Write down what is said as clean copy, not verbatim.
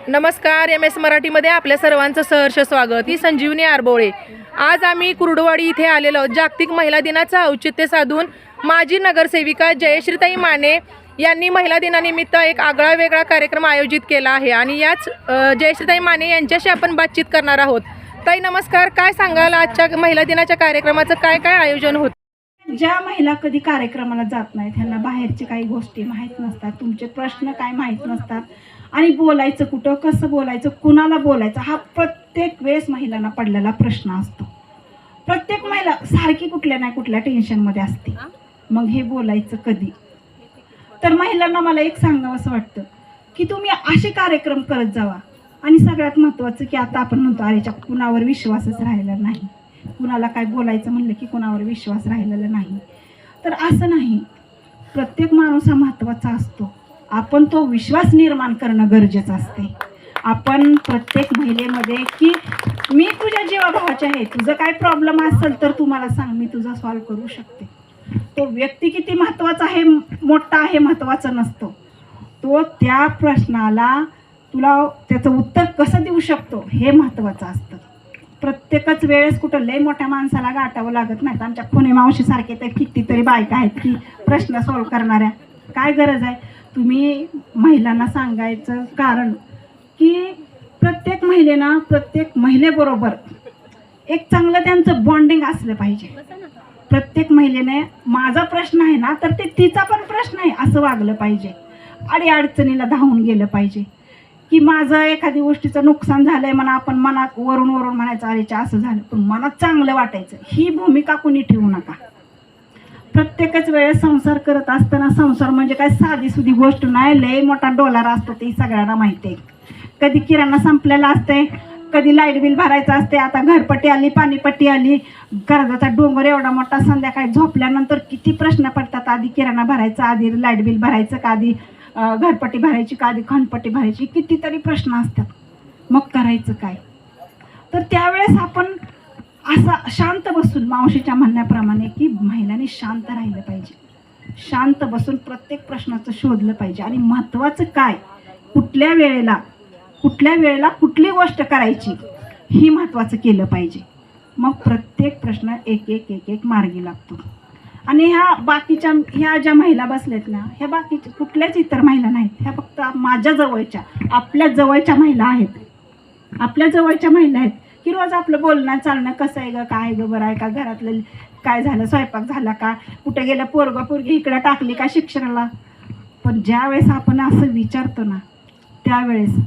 नमस्कार. MS मराठीमध्ये आपल्या सर्वांचं सहर्ष स्वागत. ही संजीवनी आरबोळे. आज आम्ही कुर्डुवाडी इथे आलेलो आहोत. जागतिक महिला दिनाचं औचित्य साधून माजी नगरसेविका जयश्रीताई माने यांनी महिला दिनानिमित्त एक आगळा वेगळा कार्यक्रम आयोजित केला आहे आणि याच जयश्रीताई माने यांच्याशी आपण बातचीत करणार आहोत. ताई नमस्कार. काय सांगाल आजच्या महिला दिनाच्या कार्यक्रमाचं काय काय आयोजन होतं? ज्या महिला कधी कार्यक्रमाला जात नाहीत, त्यांना बाहेरच्या काही गोष्टी माहीत नसतात, तुमचे प्रश्न काय माहीत नसतात आणि बोलायचं कुठं, कसं बोलायचं, कुणाला बोलायचं, हा प्रत्येक वेळेस महिलांना पडलेला प्रश्न असतो. प्रत्येक महिला सारखी कुठल्या नाही कुठल्या टेन्शनमध्ये असते. मग हे बोलायचं कधी? तर महिलांना मला एक सांगावं असं वाटतं की तुम्ही असे कार्यक्रम करत जावा. आणि सगळ्यात महत्त्वाचं की आता आपण म्हणतो अरेच्या कुणावर विश्वासच राहिलेला नाही, कुणाला काय बोलायचं म्हणलं की कुणावर विश्वास राहिलेला नाही. तर असं नाही, प्रत्येक माणूस हा महत्त्वाचा असतो. आपण तो विश्वास निर्माण करणं गरजेचं असते. आपण प्रत्येक महिलेमध्ये की मी तुझ्या जीवाभावाचे आहे, तुझं काय प्रॉब्लेम असेल तर तू मला सांग, मी तुझा सॉल्व करू शकते. तो व्यक्ती किती महत्त्वाचा आहे, मोठा आहे, महत्त्वाचं नसतो. तो त्या प्रश्नाला तुला त्याचं उत्तर कसं देऊ शकतो हे महत्त्वाचं असतं. प्रत्येकच वेळेस कुठं लय मोठ्या माणसाला गाठावं लागत नाही. आमच्या पुणे मावशीसारखे तर कितीतरी बायका आहेत की प्रश्न सॉल्व करणाऱ्या. काय गरज आहे? तुम्ही महिलांना सांगायचं कारण की प्रत्येक महिलेनं प्रत्येक महिलेबरोबर एक चांगलं त्यांचं बॉन्डिंग असलं पाहिजे. प्रत्येक महिलेने माझा प्रश्न आहे ना तर ते तिचा पण प्रश्न आहे असं वागलं पाहिजे. अडचणीला धावून गेलं पाहिजे. की माझं एखादी गोष्टीचं नुकसान झालंय म्हणा, आपण मनात वरून म्हणायचं अरेच्या असं झालं, पण मनात चांगलं वाटायचं, ही भूमिका कुणी ठेवू नका. प्रत्येकच वेळेस संसार करत असताना संसार म्हणजे काय साधी सुधी गोष्ट नाही, लय मोठा डॉलर असतो ते सगळ्यांना माहिती आहे. कधी किराणा संपलेला असते, कधी लाईट बिल भरायचं असते, आता घरपट्टी आली, पाणीपट्टी आली, कर्जाचा डोंगर एवढा मोठा, संध्याकाळी झोपल्यानंतर किती प्रश्न पडतात. आधी किराणा भरायचा, आधी लाईट बिल भरायचं का, आधी घरपट्टी भरायची का, आधी खंडपट्टी भरायची, कितीतरी प्रश्न असतात. मग करायचं काय? तर त्यावेळेस आपण असं शांत बसून मावशीच्या म्हणण्याप्रमाणे की महिलांनी शांत राहिलं पाहिजे. शांत बसून प्रत्येक प्रश्नाचं शोधलं पाहिजे. आणि महत्त्वाचं काय, कुठल्या वेळेला कुठली गोष्ट करायची ही महत्त्वाचं केलं पाहिजे. मग प्रत्येक प्रश्न एक एक एक एक मार्गी लागतो. आणि ह्या ज्या महिला बसलेत ना, ह्या बाकीच्या कुठल्याच इतर महिला नाहीत, ह्या फक्त माझ्या जवळच्या आपल्या जवळच्या महिला आहेत. आपल्या जवळच्या महिला आहेत की रोज आपलं बोलणं चालणं कसं आहे ग, काय ग, बरं आहे का, घरातलं काय झालं, स्वयंपाक झाला का, कुठे गेलं पोरगी इकडे टाकली का शिक्षणाला. पण ज्या वेळेस आपण असं विचारतो ना त्यावेळेस का